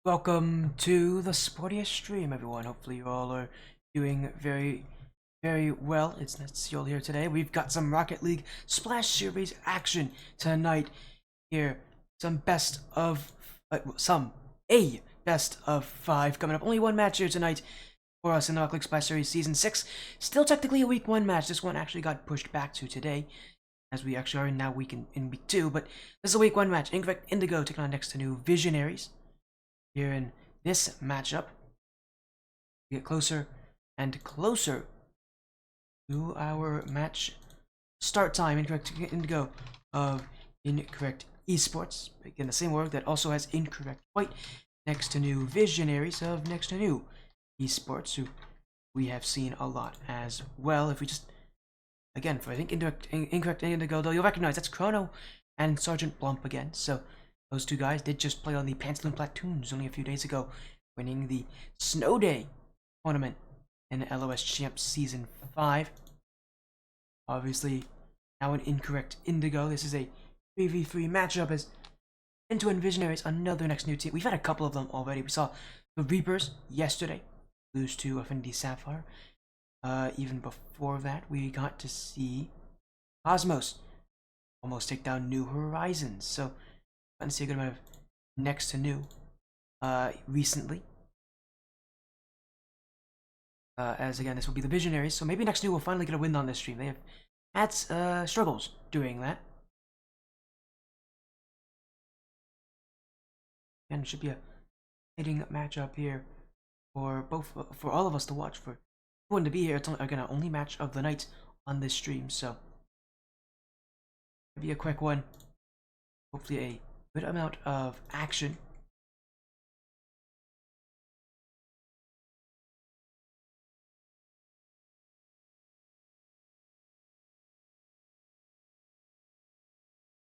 Welcome to the sportiest stream, everyone. Hopefully you all are doing very well. It's nice to see you all here today. We've got some Rocket League Splash Series action tonight here. Some best of best of 5 coming up. Only one match here tonight for us in the Rocket League Splash Series Season 6. Still technically a Week 1 match. This one actually got pushed back to today, as we actually are now in Week 2. But this is a Week 1 match. Indigo taking on Next2Nu Visionaries. Here in this matchup, we get closer and closer to our match start time. Incorrect Indigo of Incorrect Esports. Again, the same org that also has Incorrect White. Next2Nu Visionaries of Next2Nu Esports, who we have seen a lot as well. If we just, again, for I think Incorrect Indigo, though, you'll recognize that's Chrono and Sergeant Blump again. So those two guys did just play on the Pantaloon Platoons only a few days ago, winning the Snow Day tournament in LOS Champs Season 5. Obviously, now an Incorrect Indigo. This is a 3v3 matchup as Into and Visionaries, another Next2Nu team. We've had a couple of them already. We saw the Reapers yesterday lose to Affinity Sapphire. Even before that, we got to see Cosmos almost take down New Horizons. So gotten to see a good amount of Next2Nu recently. As again, this will be the Visionaries, so maybe Next2Nu will finally get a win on this stream. They have had struggles doing that. And it should be a hitting matchup here for all of us to watch. For everyone to be here, it's again our only match of the night on this stream, so it'll be a quick one. Hopefully a good amount of action.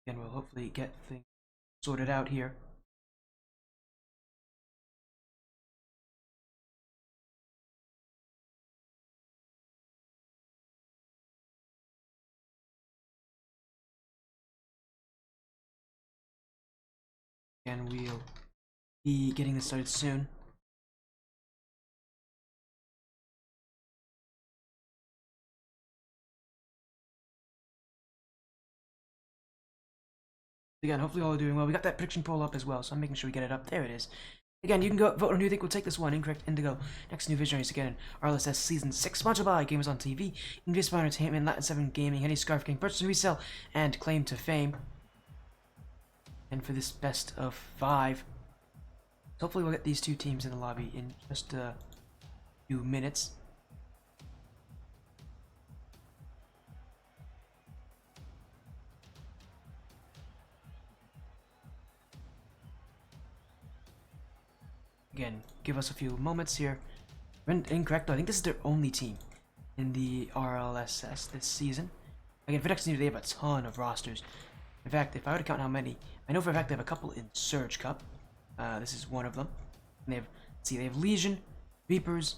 And we'll hopefully get things sorted out here. And we'll be getting this started soon. Again, hopefully all are doing well. We got that prediction poll up as well, so I'm making sure we get it up. There it is. Again, you can go vote on who you think will take this one. Incorrect Indigo, Next2Nu Visionaries again in RLSS Season 6, sponsored by Gamers on TV, Invisible Entertainment, Latin 7 Gaming, Henny Scarf King, Purchase and Resell, and Claim to Fame. And for this best of 5, hopefully we'll get these two teams in the lobby in just a few minutes. Again, give us a few moments here. Incorrect, I think this is their only team in the RLSS this season. Again, for Next2Nu, they have a ton of rosters. In fact, if I were to count how many, I know for a fact they have a couple in Surge Cup. This is one of them. And they have, they have Legion, Reapers,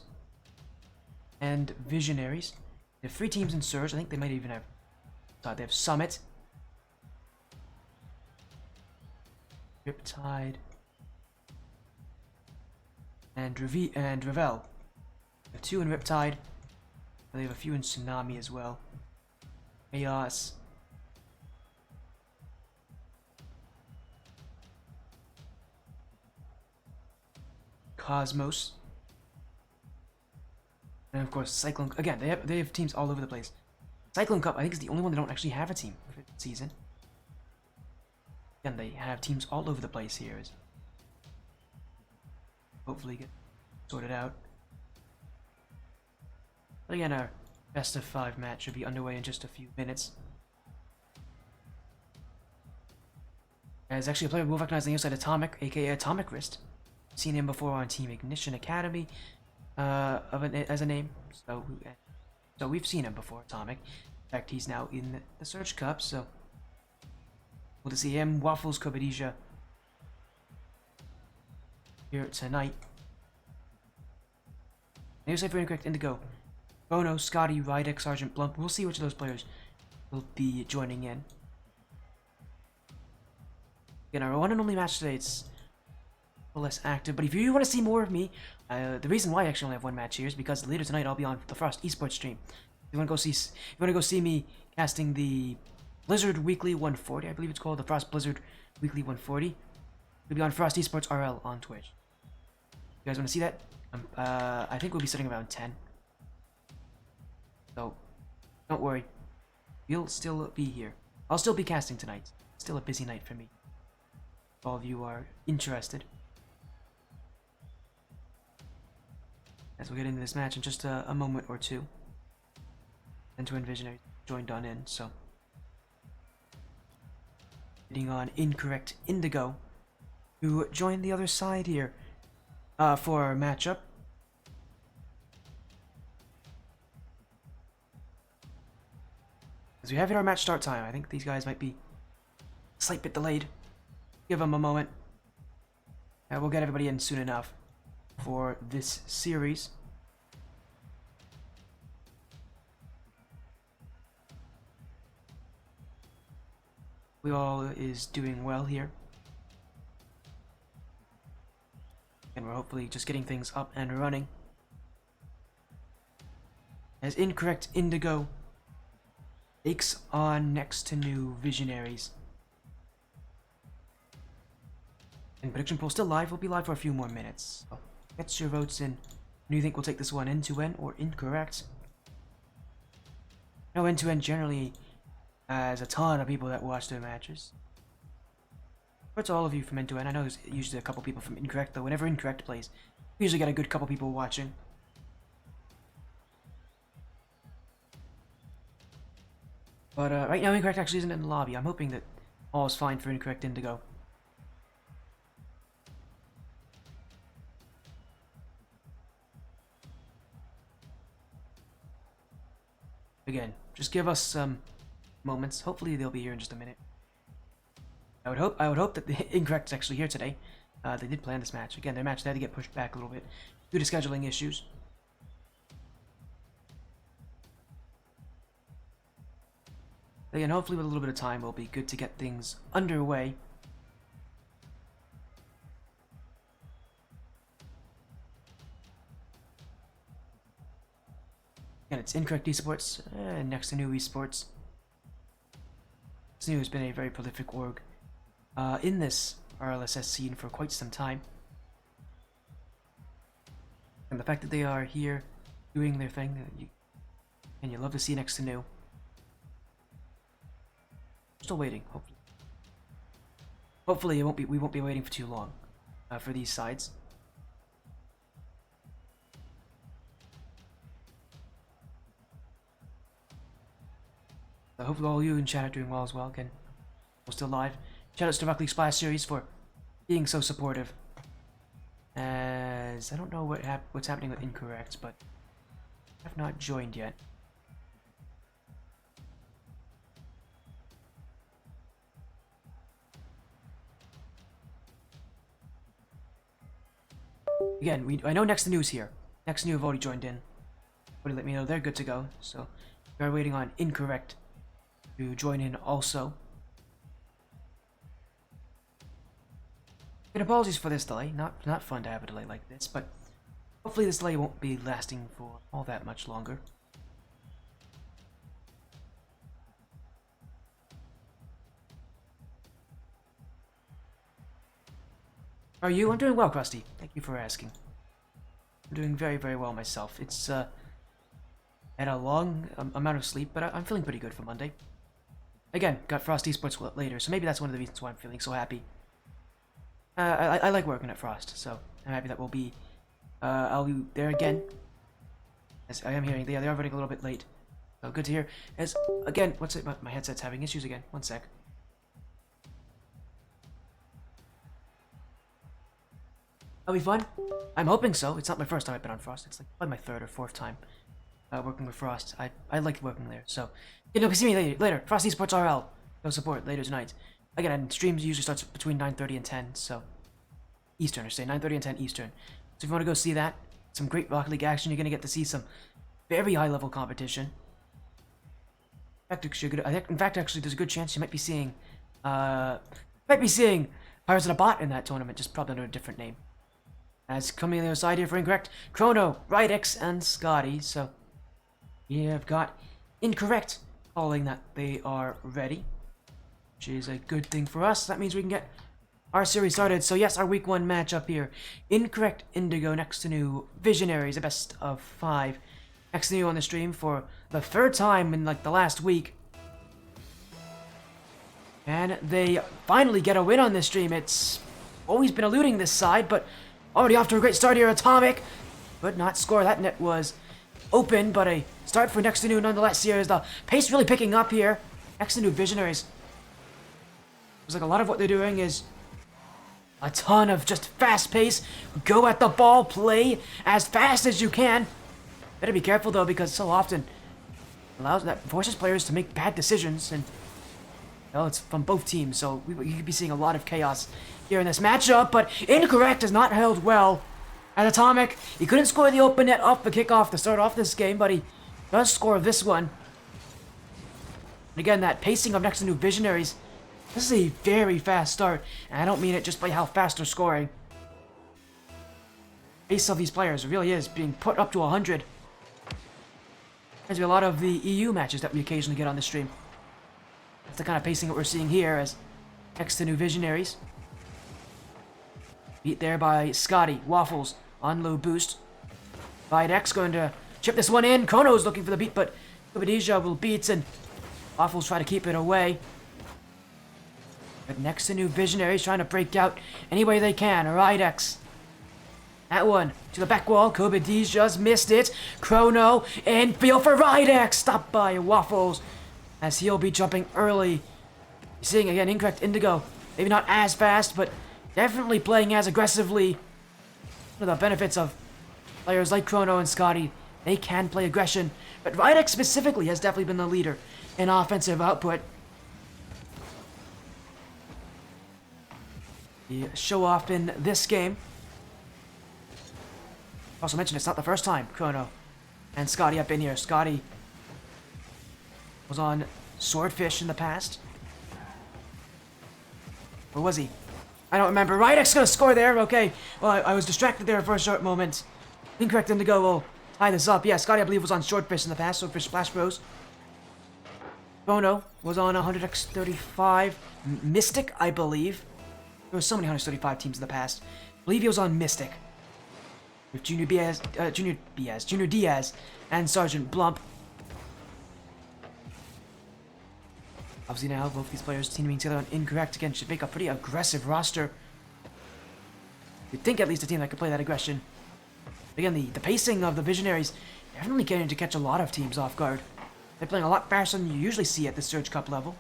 and Visionaries. They have 3 teams in Surge. I think they might even have, they have Summit, Riptide, and Revel. They have 2 in Riptide. And they have a few in Tsunami as well. Chaos. Cosmos. And of course Cyclone. Again, they have teams all over the place. Cyclone Cup, I think, is the only one that don't actually have a team for the season. Again, they have teams all over the place here. Hopefully get sorted out. But again, our best of 5 match should be underway in just a few minutes. As actually a player we'll recognize on the outside, Atomic, aka Atomic Wrist. Seen him before on Team Ignition Academy as a name, so we've seen him before. Atomic. In fact, he's now in the Surge Cup, so we'll to see him. Waffles Kobadija here tonight. Maybe say for Incorrect Indigo, Bono, Scotty, Rydek, Sergeant Blump. We'll see which of those players will be joining in. Again, our one and only match today. It's less active. But if you want to see more of me, the reason why I actually only have one match here is because later tonight I'll be on the Frost Esports stream. If you want to go see me casting the Blizzard Weekly 140, I believe it's called the Frost Blizzard Weekly 140. We'll be on Frost Esports RL on Twitch. You guys want to see that? I think we'll be sitting around 10. So, don't worry. You'll still be here. I'll still be casting tonight. Still a busy night for me. If all of you are interested. As we'll get into this match in just a moment or two. Next2Nu Visionaries joined on in, so. Hitting on Incorrect Indigo, who joined the other side here for our matchup. As we have hit our match start time, I think these guys might be a slight bit delayed. Give them a moment. We'll get everybody in soon enough for this series. We all is doing well here. And we're hopefully just getting things up and running. As Incorrect Indigo takes on Next2Nu Visionaries. And prediction poll still live. We'll be live for a few more minutes. So get your votes in. Do you think we'll take this one end-to-end or incorrect? No, end-to-end generally has a ton of people that watch their matches. But to all of you from end-to-end, I know there's usually a couple people from Incorrect, though whenever Incorrect plays, we usually get a good couple people watching. But right now Incorrect actually isn't in the lobby. I'm hoping that all is fine for Incorrect Indigo. Again, just give us some moments. Hopefully they'll be here in just a minute. I would hope that the Incorrect's actually here today. They did plan this match. Again, their match they had to get pushed back a little bit due to scheduling issues. Again, hopefully with a little bit of time we'll be good to get things underway. Again, it's Incorrect Esports, Next2Nu Esports. Next2Nu has been a very prolific org in this RLSS scene for quite some time. And the fact that they are here doing their thing, and you love to see Next2Nu. Still waiting, hopefully. Hopefully we won't be waiting for too long for these sides. So hopefully all you in chat are doing well as well. Again, we're still live. Shoutouts to Rock League Splash Series for being so supportive. As I don't know what's happening with Incorrect, but I have not joined yet. Again, I know Next2Nu is here. Next2Nu have already joined in. Already let me know they're good to go. So we are waiting on Incorrect to join in also. And apologies for this delay. Not fun to have a delay like this, but hopefully this delay won't be lasting for all that much longer. How are you? I'm doing well, Krusty. Thank you for asking. I'm doing very, very well myself. It's had a long amount of sleep, but I'm feeling pretty good for Monday. Again, got Frost Esports later, so maybe that's one of the reasons why I'm feeling so happy. I like working at Frost, so I'm happy that I'll be there again. As I am hearing, they are running a little bit late. So good to hear. As again, what's it? My headset's having issues again. One sec. That'll be fun. I'm hoping so. It's not my first time I've been on Frost. It's like probably my third or fourth time working with Frost. I like working there. So you'll see me later. Frost Esports RL. Go support later tonight. Again, and streams usually starts between 9:30 and 10. So Eastern, I say 9:30 and 10 Eastern. So if you want to go see that, some great Rocket League action. You're gonna get to see some very high level competition. In fact, actually, there's a good chance you might be seeing Pirates of the Bot in that tournament, just probably under a different name. As coming on the other side here for incorrect, Chrono, Rydex, and Scotty. So we have got incorrect calling that they are ready, which is a good thing for us. That means we can get our series started. So yes, our week 1 matchup here. Incorrect Indigo, Next2Nu, Visionaries, a best of 5. Next2Nu on the stream for the 3rd time in like the last week. And they finally get a win on this stream. It's always been eluding this side, but already off to a great start here. Atomic could not score. That net was open, but a start for Next2Nu nonetheless here. Is the pace really picking up here? Next2Nu Visionaries. Looks like a lot of what they're doing is a ton of just fast pace. Go at the ball, play as fast as you can. Better be careful though, because so often forces players to make bad decisions, and well, it's from both teams, so you could be seeing a lot of chaos here in this matchup. But incorrect has not held well. At Atomic, he couldn't score the open net off the kickoff to start off this game, but he does score this one. And again, that pacing of Next2Nu Visionaries. This is a very fast start, and I don't mean it just by how fast they're scoring. Pace of these players really is being put up to 100. There's a lot of the EU matches that we occasionally get on the stream. That's the kind of pacing that we're seeing here as Next2Nu Visionaries. Beat there by Scotty. Waffles on low boost. Videx going to chip this one in. Chrono's looking for the beat, but Kubadija will beat, and Waffles try to keep it away. But Next2Nu Visionaries trying to break out any way they can. Rydex. That one to the back wall. Kubadija just missed it. Chrono in field for Rydex. Stopped by Waffles, as he'll be jumping early. You're seeing again incorrect Indigo. Maybe not as fast, but definitely playing as aggressively. One of the benefits of players like Chrono and Scotty, they can play aggression. But Rydex specifically has definitely been the leader in offensive output. The show off in this game. Also mentioned it's not the first time Chrono and Scotty have been here. Scotty was on Swordfish in the past. Or was he? I don't remember. Rydex gonna score there. Okay. Well, I was distracted there for a short moment. Incorrect Indigo will tie this up. Yeah, Scotty, I believe, was on Swordfish in the past. Swordfish Splash Bros. Chrono was on 100x35. Mystic, I believe. There were so many 135 teams in the past. I believe he was on Mystic. With Junior Diaz, and Sergeant Blump. Obviously now, both these players teaming together on incorrect again should make a pretty aggressive roster. You'd think at least a team that could play that aggression. Again, the pacing of the Visionaries definitely getting to catch a lot of teams off guard. They're playing a lot faster than you usually see at the Surge Cup level.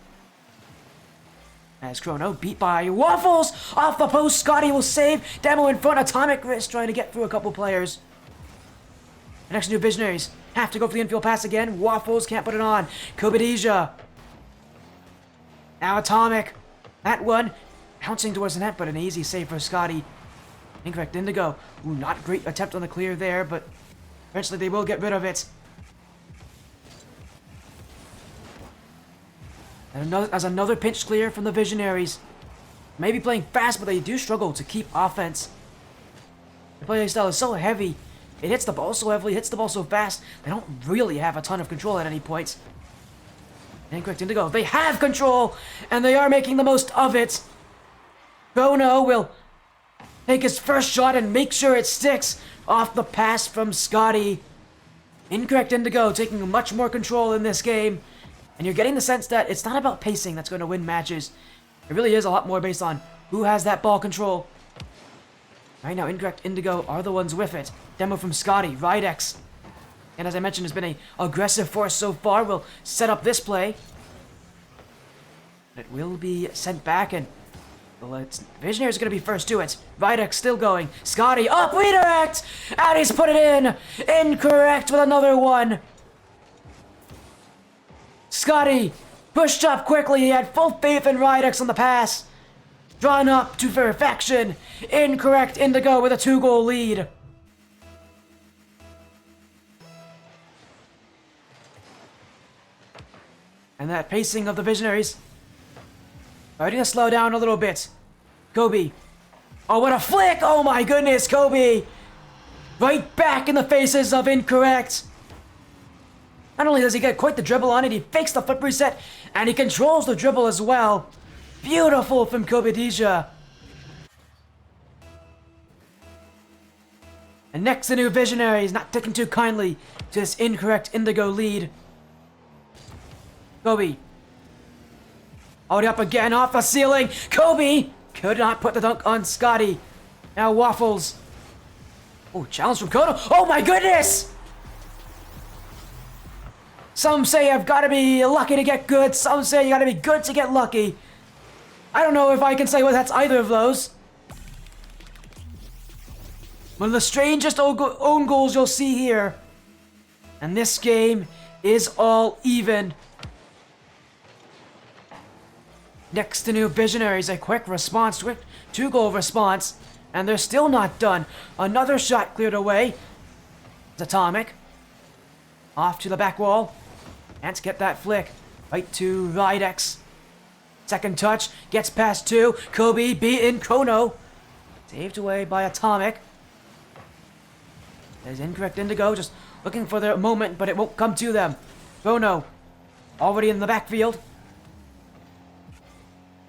As Chrono beat by Waffles off the post. Scotty will save. Demo in front. Atomic wrist trying to get through a couple players. The Next2Nu Visionaries have to go for the infield pass again. Waffles can't put it on. Kubadija. Now Atomic. That one bouncing towards the net, but an easy save for Scotty. Incorrect Indigo. Ooh, not great attempt on the clear there, but eventually they will get rid of it. And another pinch clear from the Visionaries. Maybe playing fast, but they do struggle to keep offense. The play style is so heavy. It hits the ball so heavily, hits the ball so fast, they don't really have a ton of control at any point. Incorrect Indigo. They have control, and they are making the most of it. Chrono will take his first shot and make sure it sticks off the pass from Scotty. Incorrect Indigo taking much more control in this game. And you're getting the sense that it's not about pacing that's going to win matches. It really is a lot more based on who has that ball control. Right now, Incorrect Indigo are the ones with it. Demo from Scotty, Rydex. And as I mentioned, has been an aggressive force so far. Will set up this play. It will be sent back, and Visionaries are going to be first to it. Rydex still going. Scotty up, redirect! And he's put it in! Incorrect with another one. Scotty pushed up quickly. He had full faith in Rydex on the pass. Drawn up to perfection. Incorrect Indigo with a 2-goal lead. And that pacing of the Visionaries starting to slow down a little bit. Kobe Oh, what a flick! Oh my goodness, Kobe! Right back in the faces of Incorrect. Not only does he get quite the dribble on it, he fakes the flip reset, and he controls the dribble as well. Beautiful from Kobe Dija. And Next2Nu Visionaries not taking too kindly to this Incorrect Indigo lead. Kobe. Already up again off the ceiling. Kobe could not put the dunk on Scotty. Now Waffles. Oh, challenge from Kono. Oh my goodness! Some say I've got to be lucky to get good. Some say you got to be good to get lucky. I don't know if I can say well that's either of those. One of the strangest own goals you'll see here. And this game is all even. Next2Nu Visionaries, a quick response, quick 2-goal response. And they're still not done. Another shot cleared away. It's Atomic. Off to the back wall. Can't get that flick. Right to Ridex. Second touch. Gets past 2. Kobe beaten. Chrono. Saved away by Atomic. There's Incorrect Indigo just looking for their moment, but it won't come to them. Chrono. Already in the backfield.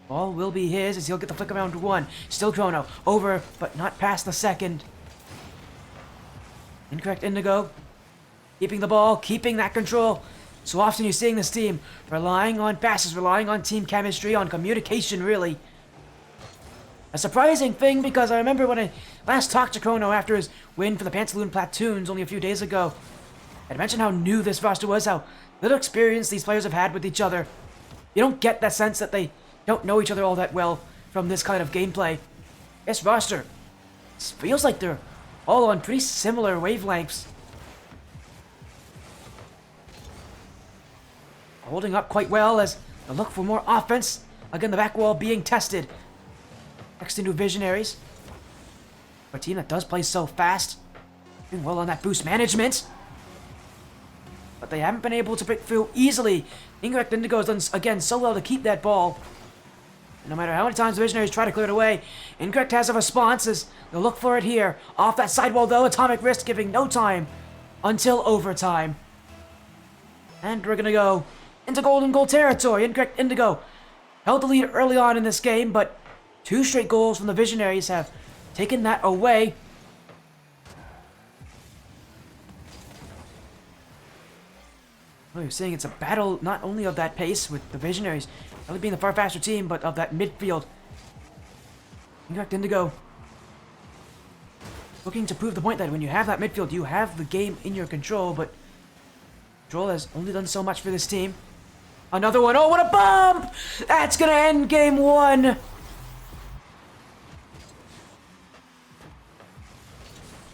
Ball will be his as he'll get the flick around 1. Still Chrono. Over, but not past the second. Incorrect Indigo. Keeping the ball, keeping that control. So often you're seeing this team relying on passes, relying on team chemistry, on communication, really. A surprising thing, because I remember when I last talked to Chrono after his win for the Pantaloon Platoons only a few days ago. I'd mentioned how new this roster was, how little experience these players have had with each other. You don't get that sense that they don't know each other all that well from this kind of gameplay. This roster feels like they're all on pretty similar wavelengths. Holding up quite well as they look for more offense. Again, the back wall being tested. Next2Nu Visionaries. A team that does play so fast. Doing well on that boost management. But they haven't been able to break through easily. Incorrect Indigo has done, again, so well to keep that ball. And no matter how many times the Visionaries try to clear it away, Incorrect has a response as they'll look for it here. Off that sidewall, though, Atomic wrist giving no time until overtime. And we're going to go into golden goal territory. Incorrect Indigo held the lead early on in this game, but 2 straight goals from the Visionaries have taken that away. Well, you're saying it's a battle not only of that pace with the Visionaries really being the far faster team, but of that midfield. Incorrect Indigo looking to prove the point that when you have that midfield, you have the game in your control, but control has only done so much for this team. Another one. Oh, what a bump! That's gonna end game 1.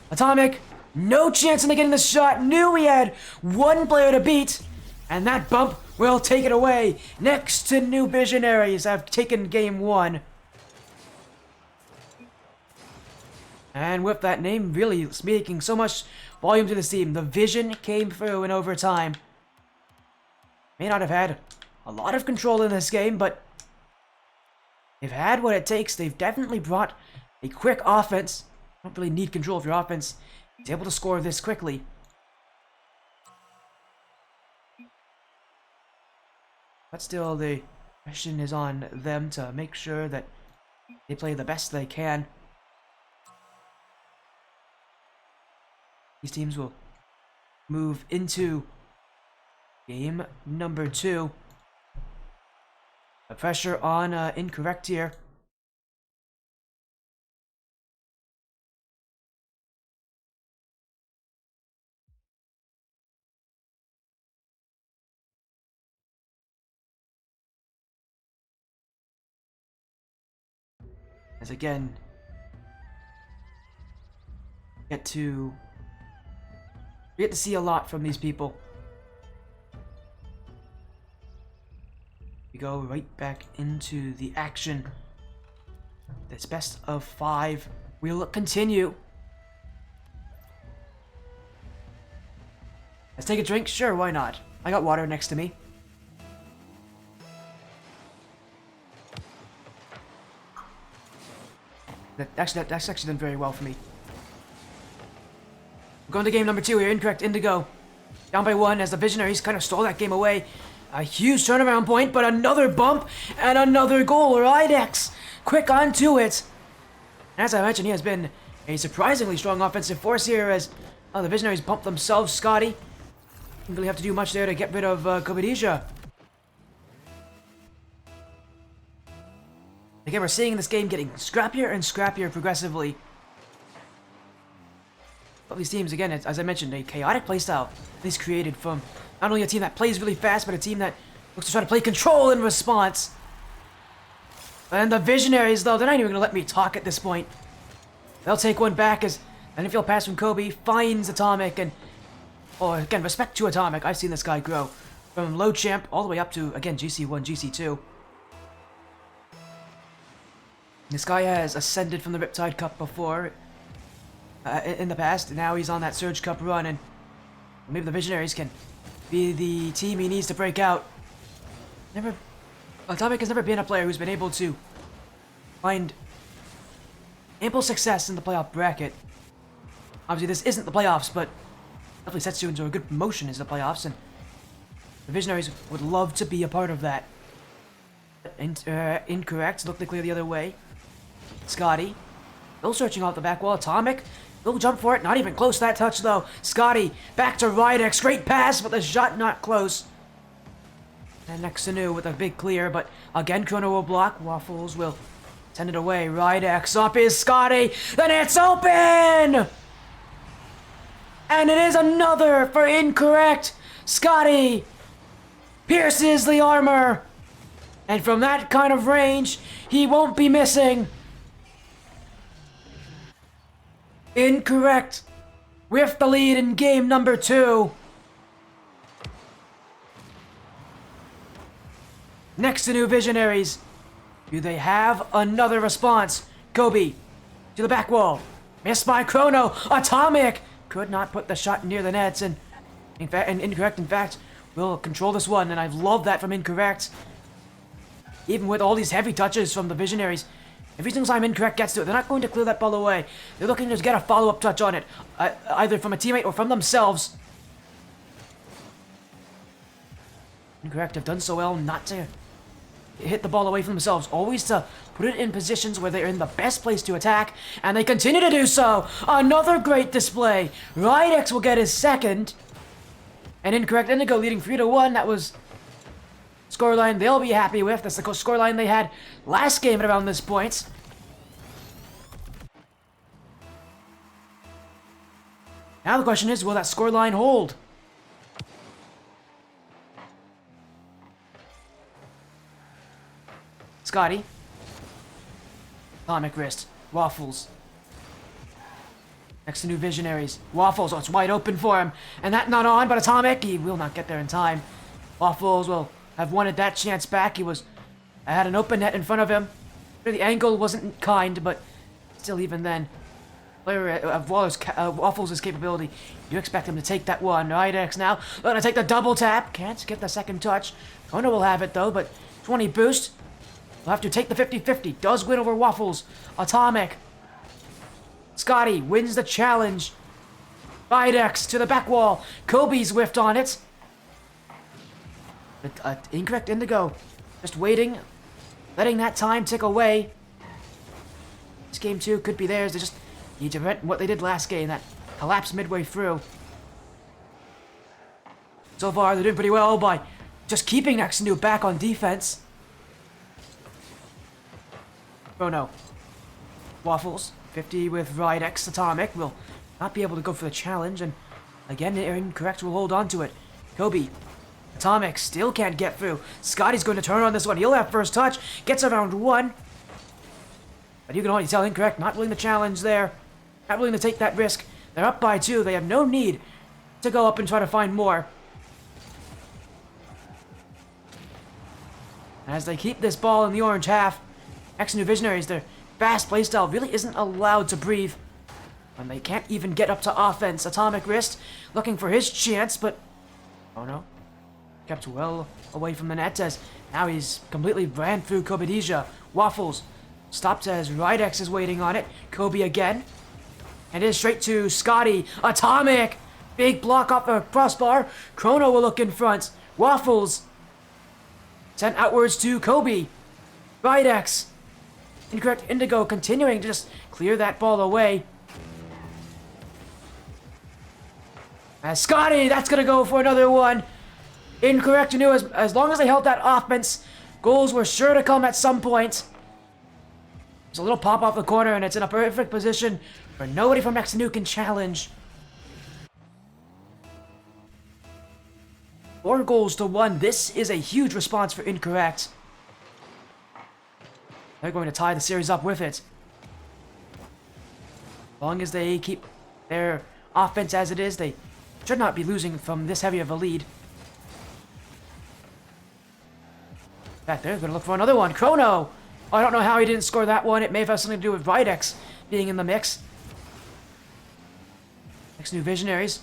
Atomic, no chance in getting the shot. Knew he had one player to beat, and that bump will take it away. Next2Nu Visionaries have taken game 1. And with that name really speaking so much volume to this team, the Vision came through in overtime. May not have had a lot of control in this game, but they've had what it takes. They've definitely brought a quick offense. Don't really need control of your offense. He's able to score this quickly. But still, the question is on them to make sure that they play the best they can. These teams will move into game number 2. The pressure on Incorrect here. As again, get to see a lot from these people. We go right back into the action. This best of 5 will continue. Let's take a drink? Sure, why not? I got water next to me. That's actually done very well for me. We're going to game number 2 here. Incorrect Indigo. Down by 1 as the Visionaries kind of stole that game away. A huge turnaround point, but another bump and another goal. Rydex quick onto it. As I mentioned, he has been a surprisingly strong offensive force here as the Visionaries bump themselves. Scotty didn't really have to do much there to get rid of Kobadija. Again, we're seeing this game getting scrappier and scrappier progressively. Both these teams, again, as I mentioned, a chaotic playstyle is created from not only a team that plays really fast, but a team that looks to try to play control in response. And the Visionaries, though, they're not even going to let me talk at this point. They'll take one back as an infield pass from Kobe finds Atomic, and again, respect to Atomic. I've seen this guy grow from low champ all the way up to, again, GC1, GC2. This guy has ascended from the Riptide Cup before, in the past, and now he's on that Surge Cup run, and maybe the Visionaries can be the team he needs to break out. Atomic has never been a player who's been able to find ample success in the playoff bracket. Obviously, this isn't the playoffs, but definitely sets you into a good motion as the playoffs, and the Visionaries would love to be a part of that. Incorrect. Looked to clear the other way. Scotty. Still searching off the back wall. Atomic. He'll jump for it. Not even close to that touch, though. Scotty. Back to Rydex. Great pass, but the shot not close. And Next2Nu with a big clear, but again, Chrono will block. Waffles will send it away. Rydex up is Scotty. Then it's open! And it is another for Incorrect. Scotty pierces the armor. And from that kind of range, he won't be missing. Incorrect with the lead in game number 2. Next2Nu Visionaries. Do they have another response? Kobe to the back wall. Missed by Chrono. Atomic could not put the shot near the nets, and Incorrect, in fact, will control this one, and I love that from Incorrect. Even with all these heavy touches from the Visionaries, every single time Incorrect gets to it, they're not going to clear that ball away. They're looking to get a follow-up touch on it, either from a teammate or from themselves. Incorrect have done so well not to hit the ball away from themselves, always to put it in positions where they're in the best place to attack, and they continue to do so. Another great display. Rydex will get his second, and Incorrect Indigo leading 3-1. That was scoreline they'll be happy with. That's the scoreline they had last game at around this point. Now the question is, will that scoreline hold? Scotty. Atomic wrist. Waffles. Next2Nu Visionaries. Waffles, oh, it's wide open for him. And that not on, but Atomic, he will not get there in time. Waffles will have wanted that chance back. He had an open net in front of him. The angle wasn't kind, but still, even then, player of Waffles' capability, you expect him to take that one. Rydex now gonna take the double tap. Can't get the second touch. Kono will have it though, but 20 boost. Will have to take the 50-50. Does win over Waffles. Atomic. Scotty wins the challenge. Rydex to the back wall. Kobe's whiffed on it. Incorrect Indigo. Just waiting. Letting that time tick away. This game 2 could be theirs. They just need to prevent what they did last game. That collapse midway through. So far, they're doing pretty well by just keeping Next2Nu back on defense. Oh no. Waffles. 50 with Rydex. Atomic will not be able to go for the challenge, and again, Incorrect will hold on to it. Kobe. Atomic still can't get through. Scotty's going to turn on this one. He'll have first touch. Gets around 1. But you can only tell Incorrect not willing to challenge there. Not willing to take that risk. They're up by 2. They have no need to go up and try to find more. As they keep this ball in the orange half, Next2Nu Visionaries, their fast playstyle really isn't allowed to breathe. And they can't even get up to offense. Atomic wrist looking for his chance, but oh no. Kept well away from the net as now he's completely ran through Kobadija. Waffles Stopped as Rydex is waiting on it. Kobe again. And it is straight to Scotty. Atomic! Big block off the crossbar. Chrono will look in front. Waffles. Sent outwards to Kobe. Rydex. Incorrect Indigo continuing to just clear that ball away. As Scotty, that's going to go for another one. Incorrect knew as long as they held that offense, goals were sure to come at some point. There's a little pop off the corner, and it's in a perfect position where nobody from Next2Nu can challenge. 4-1. This is a huge response for Incorrect. They're going to tie the series up with it. As long as they keep their offense as it is, they should not be losing from this heavy of a lead. In fact, they're going to look for another one. Chrono! I don't know how he didn't score that one. It may have had something to do with Rydex being in the mix. Next2Nu Visionaries.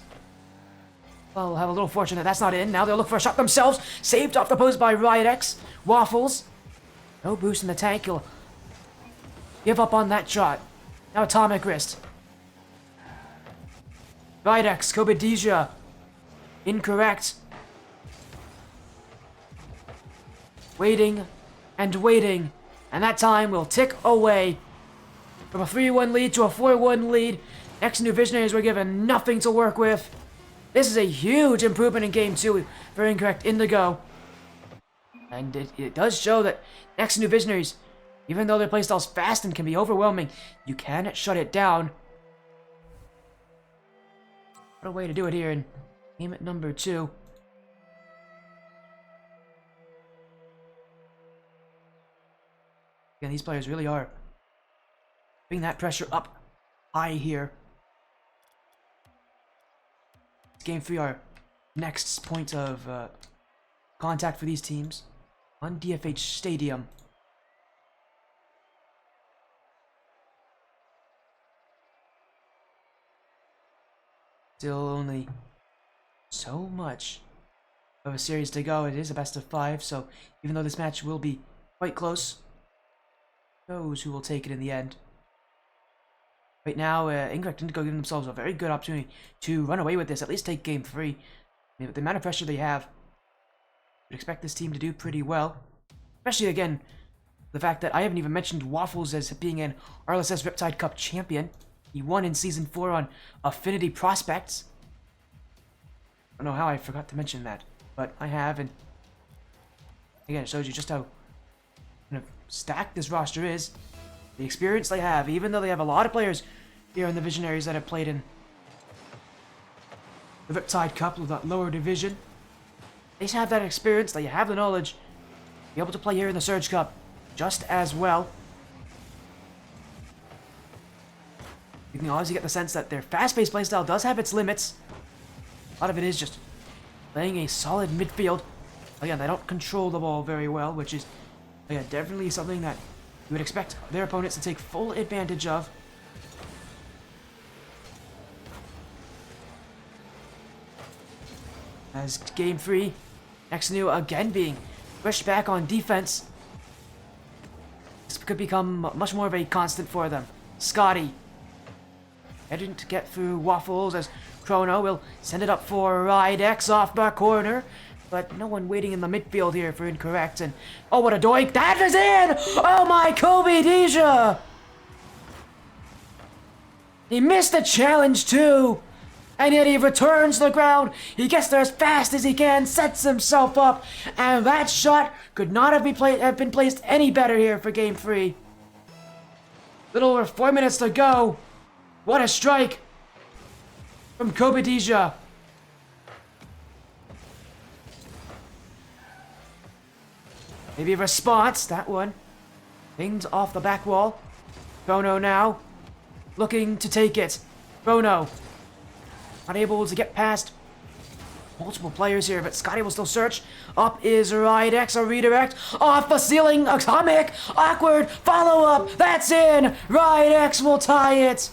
Well, we'll have a little fortune that that's not in. Now they'll look for a shot themselves. Saved off the post by Rydex. Waffles. No boost in the tank. He'll give up on that shot. Now Atomic Wrist. Rydex. Kobadija. Incorrect. Waiting and waiting. And that time will tick away. From a 3-1 lead to a 4-1 lead. Next2Nu Visionaries were given nothing to work with. This is a huge improvement in Game 2 for Incorrect Indigo. And it does show that Next2Nu Visionaries, even though their playstyle's fast and can be overwhelming, you can shut it down. What a way to do it here in game number 2. Again, these players really are bringing that pressure up high here. Game 3, our next point of contact for these teams on DFH Stadium. Still only so much of a series to go. It is a best of 5, so even though this match will be quite close, knows who will take it in the end. Right now, Incorrect Indigo giving themselves a very good opportunity to run away with this, at least take Game 3. I mean, with the amount of pressure they have, you'd expect this team to do pretty well. Especially, again, the fact that I haven't even mentioned Waffles as being an RLSS Riptide Cup champion. He won in Season 4 on Affinity Prospects. I don't know how I forgot to mention that, but I have, and again, it shows you just how kind of stacked this roster is. The experience they have, even though they have a lot of players here in the Visionaries that have played in the Riptide Cup with that lower division. They have that experience, they have the knowledge to be able to play here in the Surge Cup just as well. You can obviously get the sense that their fast-paced playstyle does have its limits. A lot of it is just playing a solid midfield. Again, they don't control the ball very well, which is, again, definitely something that you would expect their opponents to take full advantage of. As Game 3, Next2Nu again being pushed back on defense. This could become much more of a constant for them. Scotty heading to get through Waffles as Chrono will send it up for Rydex off back corner. But no one waiting in the midfield here for Incorrect. And oh, what a doink. That is in! Oh my, Kobadija! He missed the challenge too. And yet he returns to the ground. He gets there as fast as he can, sets himself up. And that shot could not have been placed any better here for Game 3. Little over 4 minutes to go. What a strike from Kobadija. Maybe a response, that one. Pinged off the back wall. Chrono now looking to take it. Chrono unable to get past multiple players here, but Scotty will still search. Up is Rydex, a redirect. Off the ceiling, Atomic. Awkward follow-up. That's in. Rydex will tie it.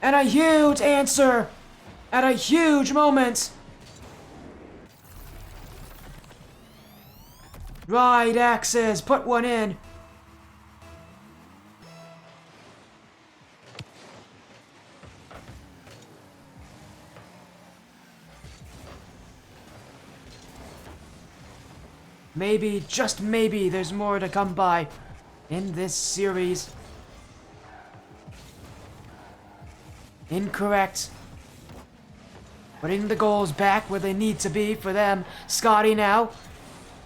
And a huge answer at a huge moment. Right axes, put one in. Maybe, just maybe, there's more to come by in this series. Incorrect. Putting the goals back where they need to be for them. Scotty now.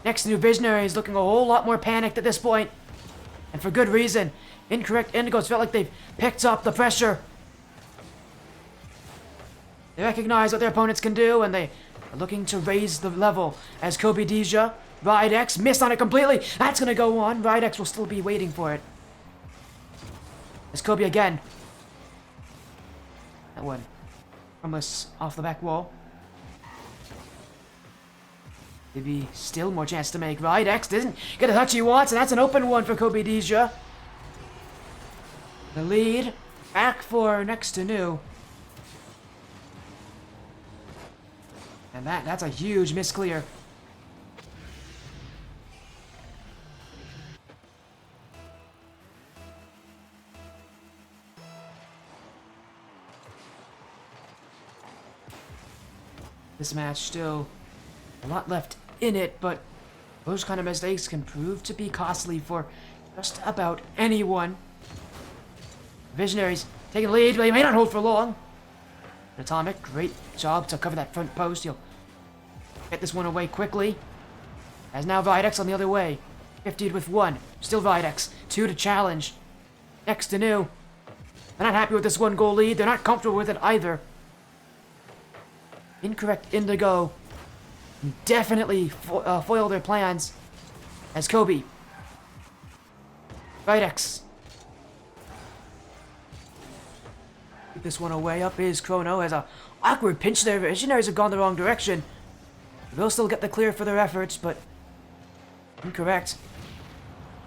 Next2Nu Visionaries looking a whole lot more panicked at this point. And for good reason. Incorrect Indigos felt like they've picked up the pressure. They recognize what their opponents can do, and they are looking to raise the level. As Kobe Deja, Ridex missed on it completely. That's going to go on. Ridex will still be waiting for it. As Kobe again. That one. Almost off the back wall. Maybe still more chance to make. Ridex doesn't get a touch he wants, and that's an open one for Kobe Deja. The lead back for Next2Nu. And that's a huge misclear. This match still a lot left in it, but those kind of mistakes can prove to be costly for just about anyone. Visionaries taking the lead, but he may not hold for long. Atomic, great job to cover that front post. He'll get this one away quickly. As now Videx on the other way. 50'd with one. Still Videx. 2 to challenge. Next2Nu. They're not happy with this 1-goal lead. They're not comfortable with it either. Incorrect Indigo definitely foil their plans. As Kobe. Videx. Keep this one away. Up is Chrono. As a awkward pinch there. Visionaries have gone the wrong direction. They'll still get the clear for their efforts, but incorrect.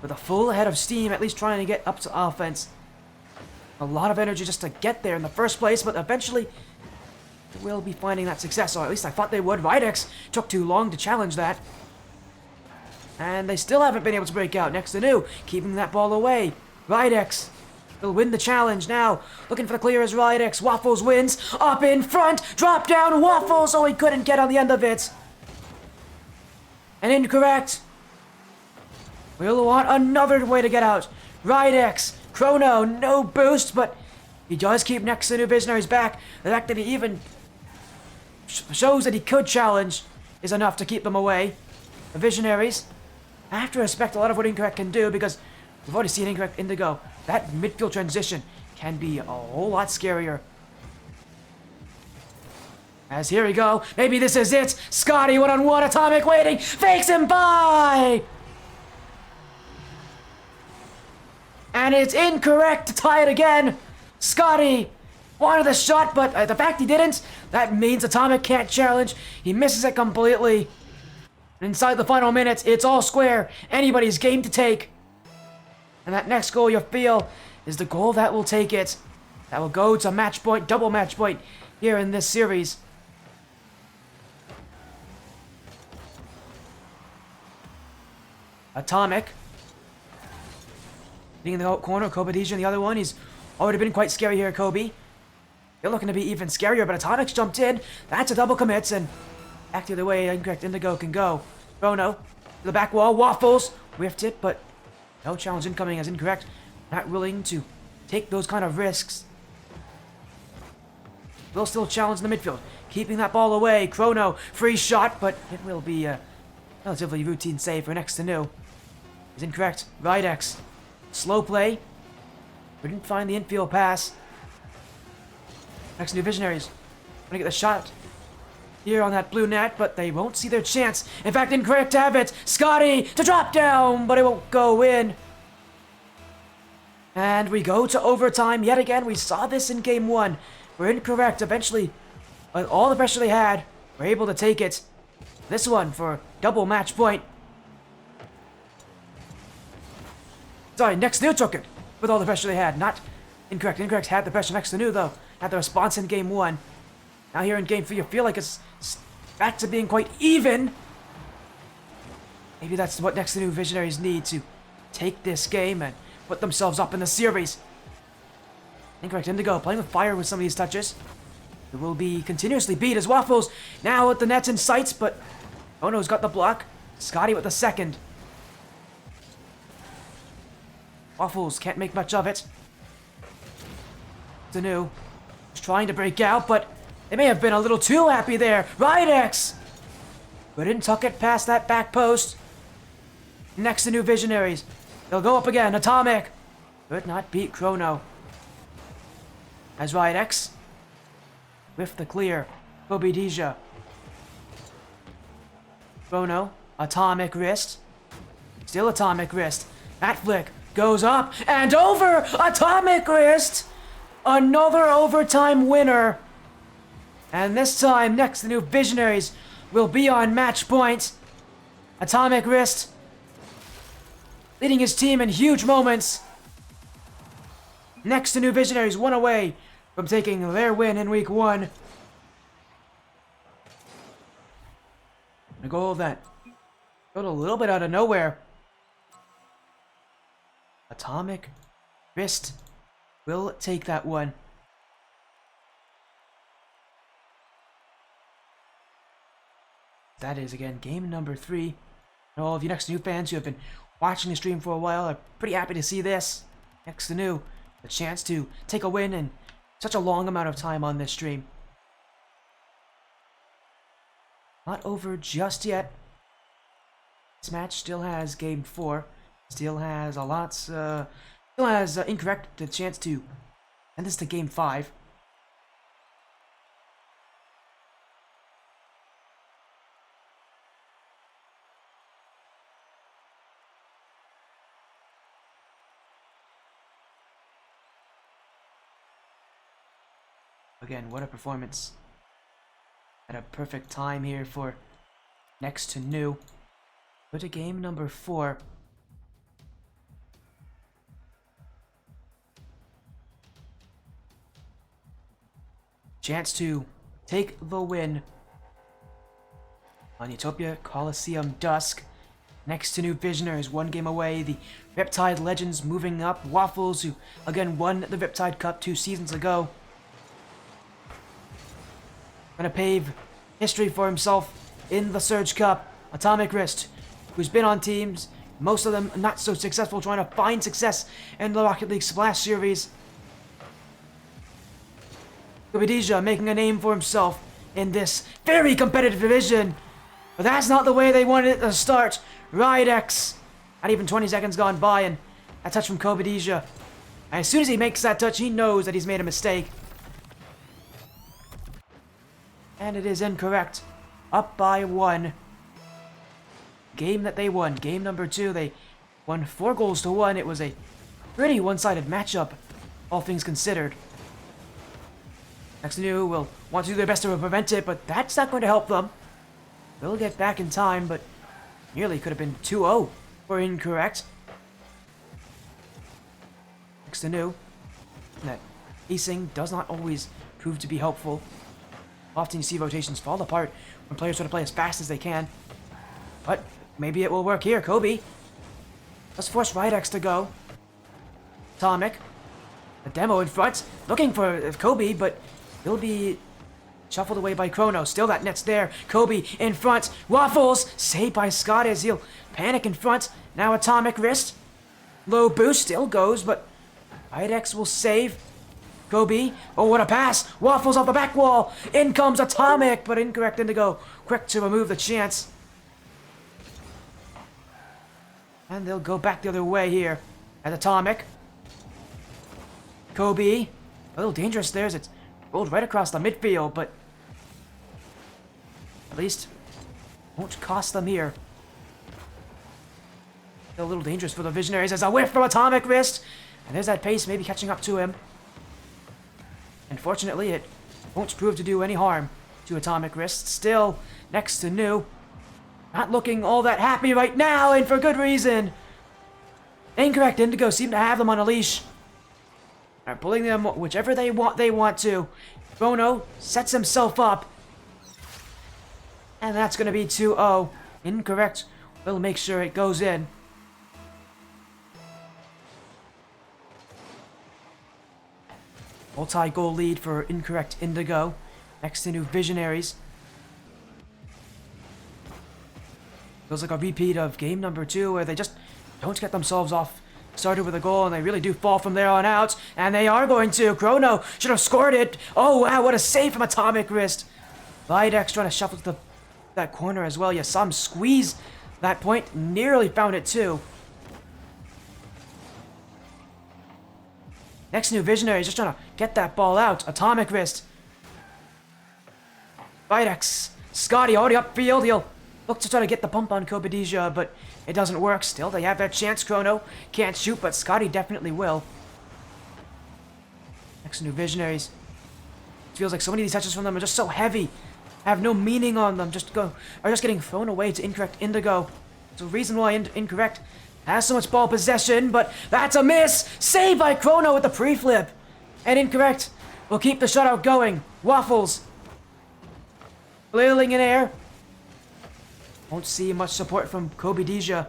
With a full head of steam, at least trying to get up to offense. A lot of energy just to get there in the first place, but eventually they will be finding that success, or at least I thought they would. Videx took too long to challenge that. And they still haven't been able to break out. Next2Nu keeping that ball away. Videx will win the challenge now. Looking for the clear as Ridex. Waffles wins. Up in front. Drop down Waffles. Oh, he couldn't get on the end of it. And incorrect. We'll want another way to get out. Ridex. Chrono. No boost, but he does keep Next2Nu Visionaries back. The fact that he even shows that he could challenge is enough to keep them away. The Visionaries have to respect a lot of what Incorrect can do, because we've already seen Incorrect Indigo. That midfield transition can be a whole lot scarier. As here we go. Maybe this is it. Scotty one-on-one. Atomic waiting. Fakes him by. And it's Incorrect to tie it again. Scotty wanted the shot, but the fact he didn't, that means Atomic can't challenge. He misses it completely. Inside the final minutes, it's all square. Anybody's game to take. And that next goal you'll feel is the goal that will take it. That will go to match point, double match point here in this series. Atomic. Being in the corner, Kobe Deja in the other one. He's already been quite scary here, Kobe. They're looking to be even scarier, but Atomic's jumped in. That's a double commits, and back to the way Incorrect Indigo can go. Chrono to the back wall. Waffles whiffed it, but no challenge incoming as Incorrect not willing to take those kind of risks. Will still challenge in the midfield, keeping that ball away. Chrono, free shot, but it will be a relatively routine save for Next2Nu. Is Incorrect. Ridex. Slow play. We didn't find the infield pass. Next2Nu Visionaries gonna get the shot here on that blue net, but they won't see their chance. In fact, Incorrect to have it. Scotty to drop down, but it won't go in. And we go to overtime yet again. We saw this in game 1, where Incorrect eventually, with all the pressure they had, were able to take it. This one for double match point. Sorry, Next2Nu took it with all the pressure they had, not Incorrect. Incorrect had the pressure. Next2Nu, though, had the response in game 1. Now here in game 3, you feel like it's back to being quite even. Maybe that's what Next2Nu Visionaries need to take this game and put themselves up in the series. Incorrect. Indigo playing with fire with some of these touches. It will be continuously beat as Waffles now with the nets in sights, but Ono's got the block. Scotty with the second. Waffles can't make much of it. Next2Nu is trying to break out, but they may have been a little too happy there. Ridex! Couldn't tuck it past that back post. Next2Nu Visionaries. They'll go up again. Atomic. Could not beat Chrono. As Ridex. With the clear. Kobe Chrono. Atomic wrist. Still atomic wrist. That flick goes up and over. Atomic wrist. Another overtime winner. And this time, Next2Nu Visionaries will be on match point. Atomic wrist. Leading his team in huge moments. Next2Nu Visionaries one away from taking their win in week 1. A goal that got a little bit out of nowhere. Atomic wrist will take that one. That is, again, game number 3. And all of you Next2Nu fans who have been watching the stream for a while are pretty happy to see this. Next2Nu, the chance to take a win in such a long amount of time on this stream. Not over just yet. This match still has game 4. Still has Incorrect the chance to send this to game 5. Again, what a performance. At a perfect time here for Next2Nu. Go to game number 4. Chance to take the win on Utopia Coliseum Dusk. Next2Nu Visionaries one game away. The Riptide Legends moving up. Waffles, who again won the Riptide Cup 2 seasons ago, gonna pave history for himself in the Surge Cup. Atomic Wrist, who's been on teams, most of them not so successful, trying to find success in the Rocket League Splash Series. Kobe making a name for himself in this very competitive division. But that's not the way they wanted it to start. Ridex. Not even 20 seconds gone by, and a touch from Kobe. And as soon as he makes that touch, he knows that he's made a mistake. And it is incorrect. Up by 1. Game that they won. Game number 2, they won 4 goals to 1. It was a pretty one-sided matchup, all things considered. Next2Nu will want to do their best to prevent it, but that's not going to help them. They'll get back in time, but nearly could have been 2-0 for Incorrect. Next2Nu, that pacing does not always prove to be helpful. Often you see rotations fall apart when players try to play as fast as they can. But maybe it will work here. Kobe. Let's force Ridex to go. Atomic. The demo in front. Looking for Kobe, but he'll be shuffled away by Chrono. Still that net's there. Kobe in front. Waffles. Saved by Scott as he'll panic in front. Now Atomic wrist. Low boost. Still goes, but Ridex will save. Kobe. Oh, what a pass. Waffles off the back wall. In comes Atomic, but Incorrect Indigo. Quick to remove the chance. And they'll go back the other way here. At Atomic. Kobe. A little dangerous there as it's rolled right across the midfield, but at least won't cost them here. Still a little dangerous for the Visionaries as a whiff from Atomic wrist. And there's that pace maybe catching up to him. Unfortunately, it won't prove to do any harm to Atomic wrist. Still, Next2Nu not looking all that happy right now, and for good reason. Incorrect Indigo seem to have them on a leash. They're pulling them whichever they want to. Chrono sets himself up. And that's going to be 2-0. Incorrect We'll make sure it goes in. Multi-goal lead for Incorrect Indigo. Next2Nu Visionaries. Feels like a repeat of game number 2 where they just don't get themselves off started with a goal and they really do fall from there on out. And they are going to. Chrono should have scored it. Oh wow, what a save from Atomic Wrist. Videx trying to shuffle to that corner as well. You saw him squeeze that point. Nearly found it too. Next2Nu Visionaries just trying to get that ball out. Atomic Wrist. Videx. Scotty already upfield. He'll look to try to get the pump on Kobadija, but it doesn't work. Still, they have that chance. Chrono can't shoot, but Scotty definitely will. Next2Nu Visionaries. It feels like so many of these touches from them are just so heavy. Have no meaning on them. Are just getting thrown away to Incorrect Indigo. It's the reason why Incorrect has so much ball possession, but that's a miss! Saved by Chrono with the pre-flip! And Incorrect will keep the shutout going. Waffles. Flailing in air. Won't see much support from Kobadija.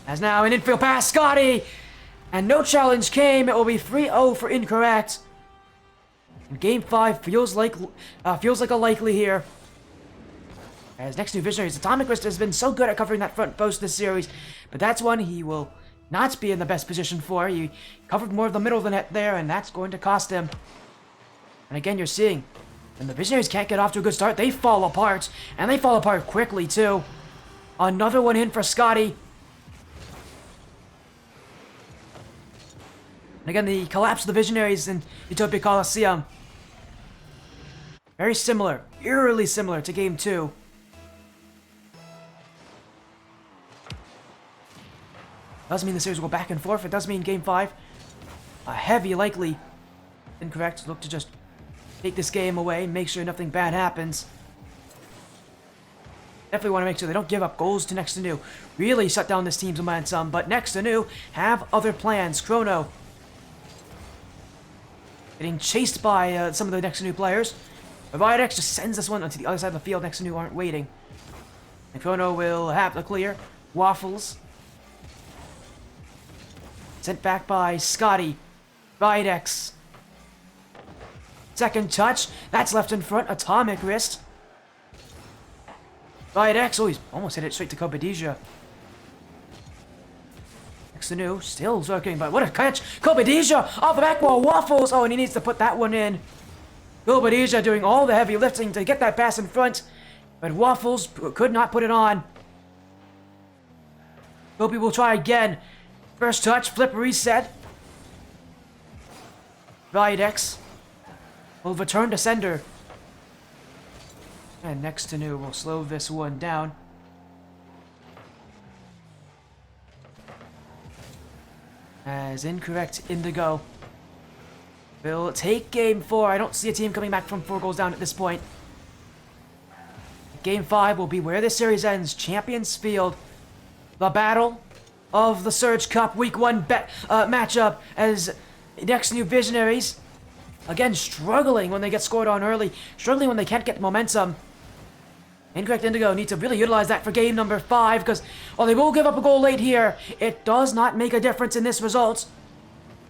As now an infield pass, Scotty! And no challenge came. It will be 3-0 for Incorrect. And Game 5 feels like a likely here. As Next2Nu Visionaries, Atomic Wrist has been so good at covering that front post this series, but that's one he will not be in the best position for. He covered more of the middle of the net there, and that's going to cost him. And again, you're seeing, when the Visionaries can't get off to a good start, they fall apart, and they fall apart quickly too. Another one in for Scotty. And again, the collapse of the Visionaries in Utopia Coliseum. Very similar, eerily similar to Game 2. Doesn't mean the series will go back and forth. It does mean Game 5. A heavy, likely Incorrect look to just take this game away, make sure nothing bad happens. Definitely want to make sure they don't give up goals to Next2Nu. Really shut down this team's momentum, but Next2Nu have other plans. Chrono getting chased by some of the Next2Nu players. Videx just sends this one onto the other side of the field. Next2Nu aren't waiting. And Chrono will have the clear. Waffles. Sent back by Scotty. Videx. Second touch. That's left in front. Atomic Wrist. Videx. Oh, he's almost hit it straight to Kobadija. Next2Nu still lurking, but what a catch. Kobadija off the back wall. Waffles. Oh, and he needs to put that one in. Kobadija doing all the heavy lifting to get that pass in front. But Waffles could not put it on. Kobe will try again. First touch, flip, reset. Videx will return to sender. And Next2Nu will slow this one down. As Incorrect Indigo will take Game 4. I don't see a team coming back from 4 goals down at this point. Game 5 will be where this series ends. Champions Field. The battle of the Surge Cup Week 1 matchup as Next2Nu Visionaries, again, struggling when they get scored on early, struggling when they can't get momentum. Incorrect Indigo need to really utilize that for game number 5, because while they will give up a goal late here, it does not make a difference in this result.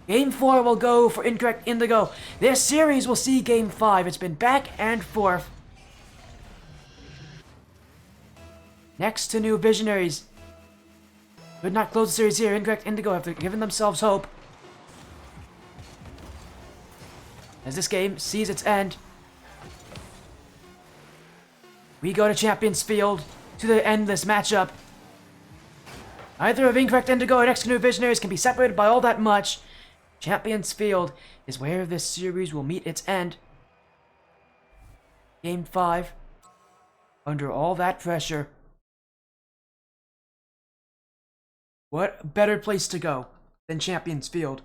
Game 4 will go for Incorrect Indigo. This series will see Game 5. It's been back and forth. Next2Nu Visionaries could not close the series here. Incorrect Indigo have given themselves hope. As this game sees its end, we go to Champions Field to the endless matchup. Either of Incorrect Indigo or Next2Nu Visionaries can be separated by all that much. Champions Field is where this series will meet its end. Game 5, under all that pressure. What better place to go than Champions Field?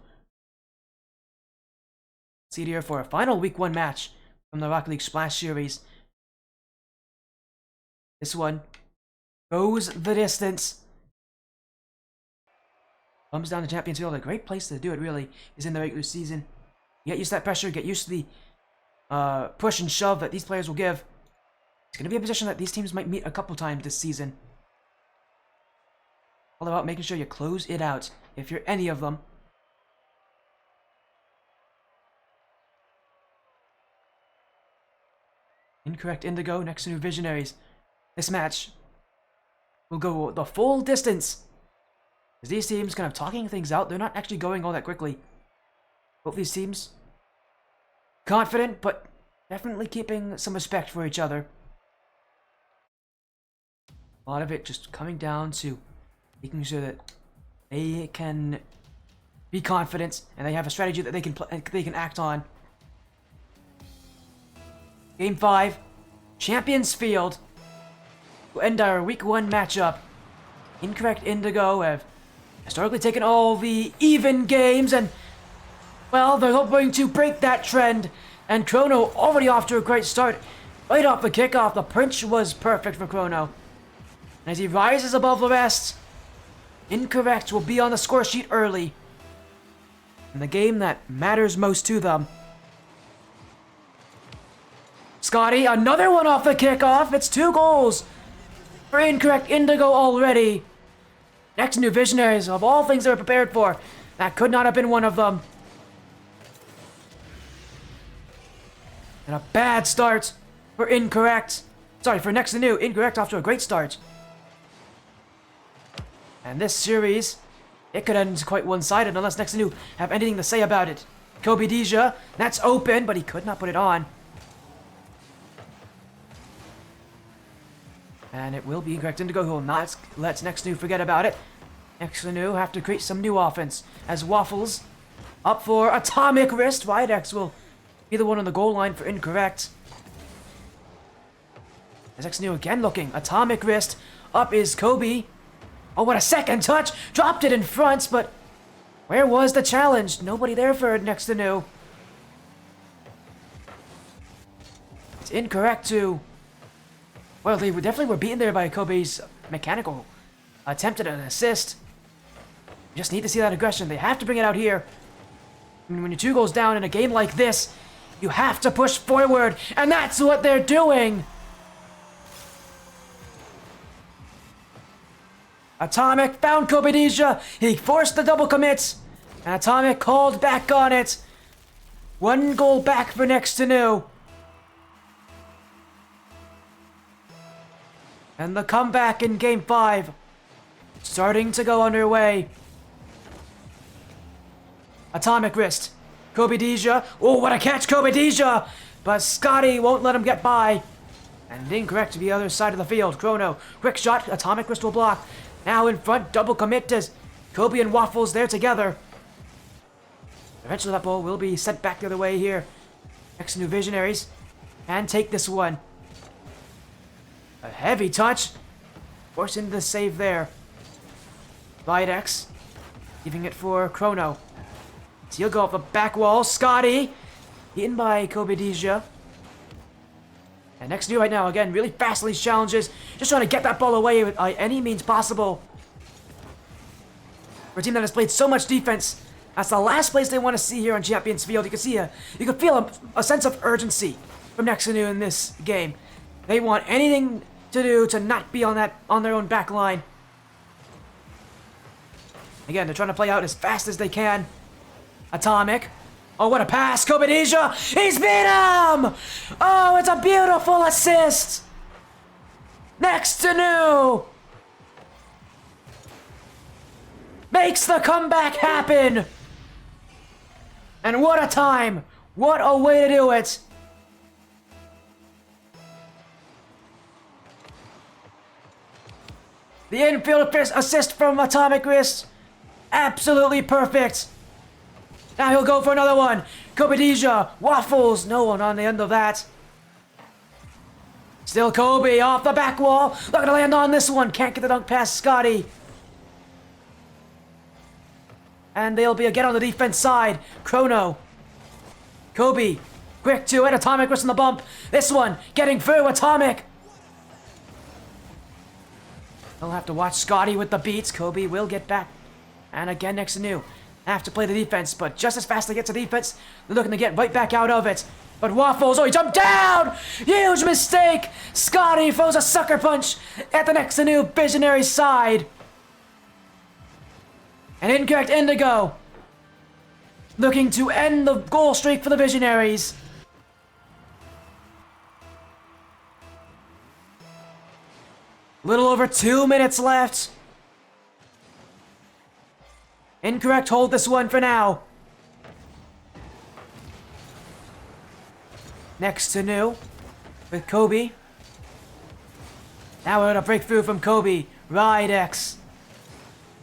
See it here for a final Week 1 match from the Rocket League Splash Series. This one goes the distance. Comes down to Champions Field. A great place to do it, really, is in the regular season. Get used to that pressure. Get used to the push and shove that these players will give It's going to be a position that these teams might meet a couple times this season. All about making sure you close it out if you're any of them. Incorrect Indigo, Next2Nu Visionaries. This match will go the full distance. As these teams kind of talking things out, they're not actually going all that quickly. Both these teams confident, but definitely keeping some respect for each other. A lot of it just coming down to making sure that they can be confident and they have a strategy that they can act on. Game 5, Champions Field. We'll end our Week 1 matchup. Incorrect Indigo have historically taken all the even games, and well, they're hoping to break that trend. And Chrono already off to a great start. Right off the kickoff, the pinch was perfect for Chrono. And as he rises above the rest, Incorrect will be on the score sheet early in the game that matters most to them. Scotty, another one off the kickoff. It's 2 goals for Incorrect Indigo already. Next2Nu Visionaries, of all things they were prepared for, that could not have been one of them. And a bad start for Incorrect. Sorry, for Next2Nu. Incorrect off to a great start. And this series, it could end quite one-sided unless Next2Nu have anything to say about it. Kobe Deja, that's open, but he could not put it on. And it will be Incorrect Indigo who will not let Next2Nu forget about it. Next2Nu have to create some new offense as Waffles up for Atomic Wrist. Widex will be the one on the goal line for Incorrect. As Next2Nu again looking. Atomic Wrist. Up is Kobe. Oh, what a second touch! Dropped it in front, but where was the challenge? Nobody there for Next2Nu. It's Incorrect to... Well, they definitely were beaten there by Kobe's mechanical attempt at an assist. You just need to see that aggression. They have to bring it out here. I mean, when your 2 goes down in a game like this, you have to push forward, and that's what they're doing! Atomic found Kobe Deja. He forced the double commits, and Atomic called back on it. 1 goal back for Next2Nu. And the comeback in Game 5 starting to go underway. Atomic Wrist. Kobe Deja. Oh, what a catch, Kobe Deja! But Scotty won't let him get by. And Incorrect to the other side of the field. Chrono. Quick shot. Atomic Wrist will block. Now in front. Double commit to Kobe and Waffles there together. Eventually that ball will be sent back the other way here. Next2Nu Visionaries. And take this one. A heavy touch. Forcing the save there. Videx. Leaving it for Chrono. So he'll go up the back wall. Scotty. Eaten by Kobe Deja. And Next2Nu right now, again, really fast in these challenges. Just trying to get that ball away by any means possible. For a team that has played so much defense, that's the last place they want to see here on Champions Field. You can feel a sense of urgency from Next2Nu in this game. They want anything to do to not be on their own back line. Again, they're trying to play out as fast as they can. Atomic. Oh, what a pass. Kobe Deja. He's beat him! Oh, it's a beautiful assist. Next2Nu makes the comeback happen. And what a time. What a way to do it. The infield assist from Atomic Wrist. Absolutely perfect. Now he'll go for another one. Kobe Deja. Waffles. No one on the end of that. Still Kobe off the back wall. Not gonna land on this one. Can't get the dunk past Scotty. And they'll be again on the defense side. Chrono. Kobe. Quick to it. Atomic Wrist on the bump. This one getting through. Atomic. They'll have to watch Scotty with the beats. Kobe will get back. And again, Next2Nu have to play the defense, but just as fast as they get to defense, they're looking to get right back out of it. But Waffles, oh, he jumped down! Huge mistake! Scotty throws a sucker punch at the Next2Nu Visionaries side. An incorrect Indigo. Looking to end the goal streak for the Visionaries. Little over 2 minutes left. Incorrect, hold this one for now. Next2Nu with Kobe. Now we're gonna break through from Kobe. Ridex.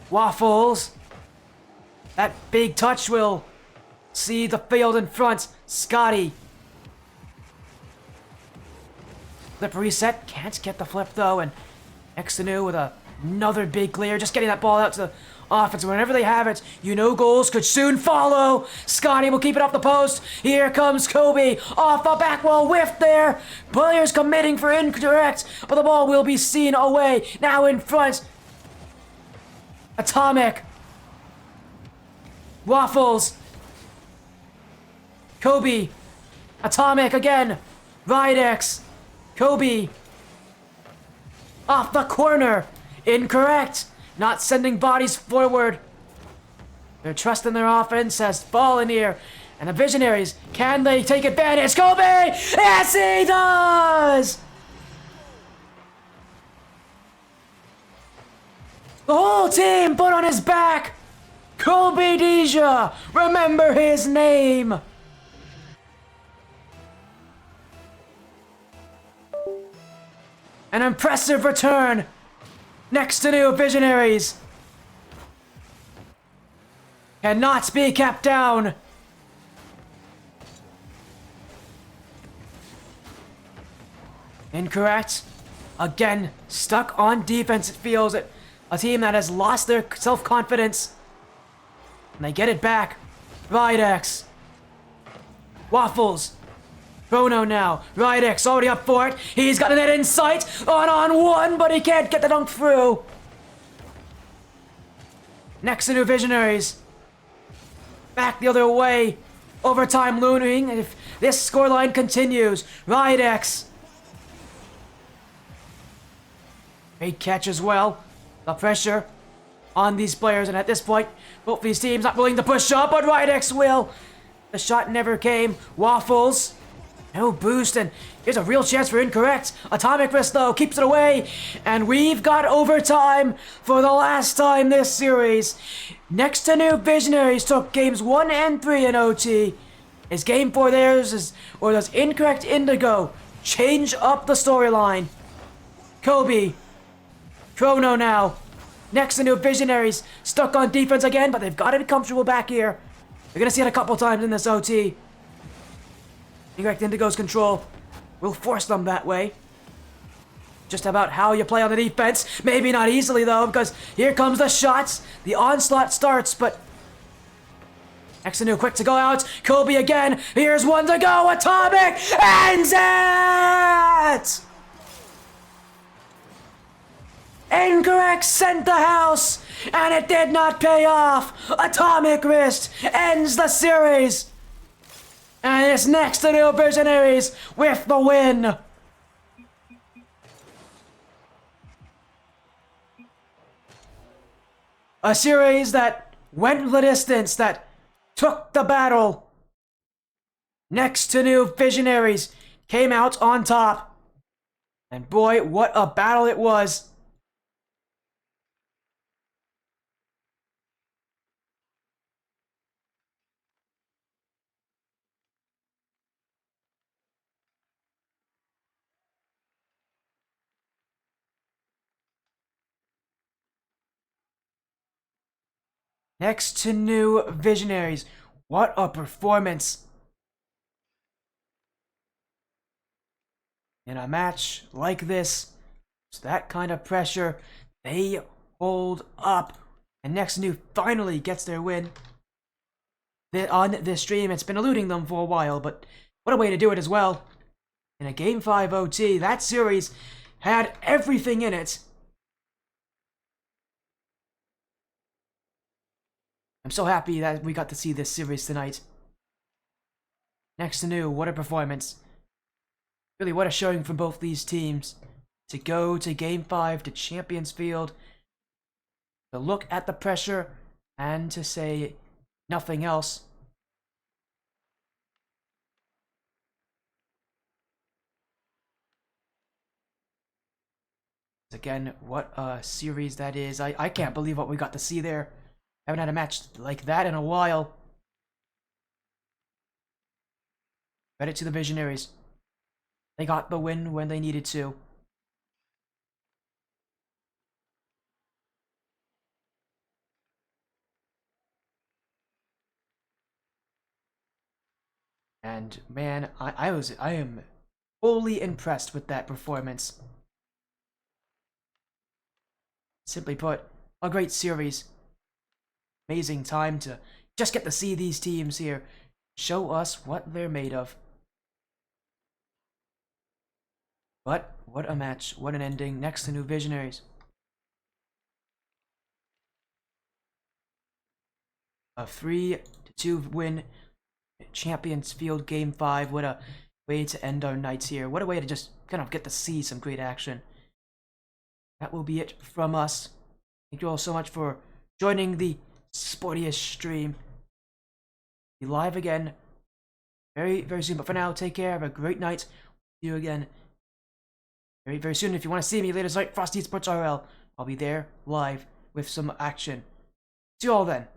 Waffles. That big touch will see the field in front. Scotty. Flip reset. Can't get the flip though. And Next2Nu with another big clear. Just getting that ball out to the offense. Whenever they have it, you know goals could soon follow. Scotty will keep it off the post. Here comes Kobe. Off the back wall. Whiff there. Players committing for incorrect. But the ball will be seen away. Now in front. Atomic. Waffles. Kobe. Atomic again. Ridex. Kobe. Off the corner. Incorrect. Not sending bodies forward. Their trust in their offense has fallen here. And the Visionaries, can they take advantage? Kobe! Yes, he does! The whole team put on his back. Kobe Deja, remember his name. An impressive return. Next2Nu Visionaries cannot be kept down. Incorrect. Again, stuck on defense, it feels. A team that has lost their self-confidence. And they get it back. Ridex. Waffles. Chrono now. Ridex already up for it. He's got a net in sight. On one, but he can't get the dunk through. Next2Nu Visionaries. Back the other way. Overtime looming. And if this scoreline continues, Ridex. Great catch as well. The pressure on these players, and at this point, both these teams not willing to push up, but Ridex will. The shot never came. Waffles. No boost, and here's a real chance for incorrect. Atomic wrist, though, keeps it away. And we've got overtime for the last time this series. Next2Nu Visionaries took games 1 and 3 in OT. Is game 4 theirs, or does incorrect Indigo change up the storyline? Kobe. Chrono now. Next2Nu Visionaries stuck on defense again, but they've got to be comfortable back here. We're going to see it a couple times in this OT. Incorrect Indigo's control will force them that way. Just about how you play on the defense. Maybe not easily, though, because here comes the shots. The onslaught starts, but Next2Nu quick to go out. Kobe again. Here's one to go. Atomic ends it! Incorrect sent the house, and it did not pay off. Atomic wrist ends the series. And it's Next2Nu Visionaries with the win. A series that went the distance, that took the battle. Next2Nu Visionaries came out on top. And boy, what a battle it was. Next2Nu Visionaries. What a performance. In a match like this, it's that kind of pressure, they hold up. And Next2Nu finally gets their win. On this stream, it's been eluding them for a while, but what a way to do it as well. In a Game 5 OT, that series had everything in it. I'm so happy that we got to see this series tonight. Next2Nu, what a performance. Really, what a showing from both these teams. To go to Game 5 to Champions Field, to look at the pressure, and to say nothing else. Again, what a series that is. I can't believe what we got to see there. Haven't had a match like that in a while. Credit to the Visionaries. They got the win when they needed to. And man, I am fully impressed with that performance. Simply put, a great series. Amazing time to just get to see these teams here show us what they're made of. But what a match, what an ending. Next2Nu Visionaries. A 3-2 win. Champions Field Game 5. What a way to end our nights here. What a way to just kind of get to see some great action. That will be it from us. Thank you all so much for joining the sportiest stream. Be live again very, very soon. But for now, take care. Have a great night. See you again very, very soon. If you want to see me later tonight, Frosty Sports RL, I'll be there live with some action. See you all then.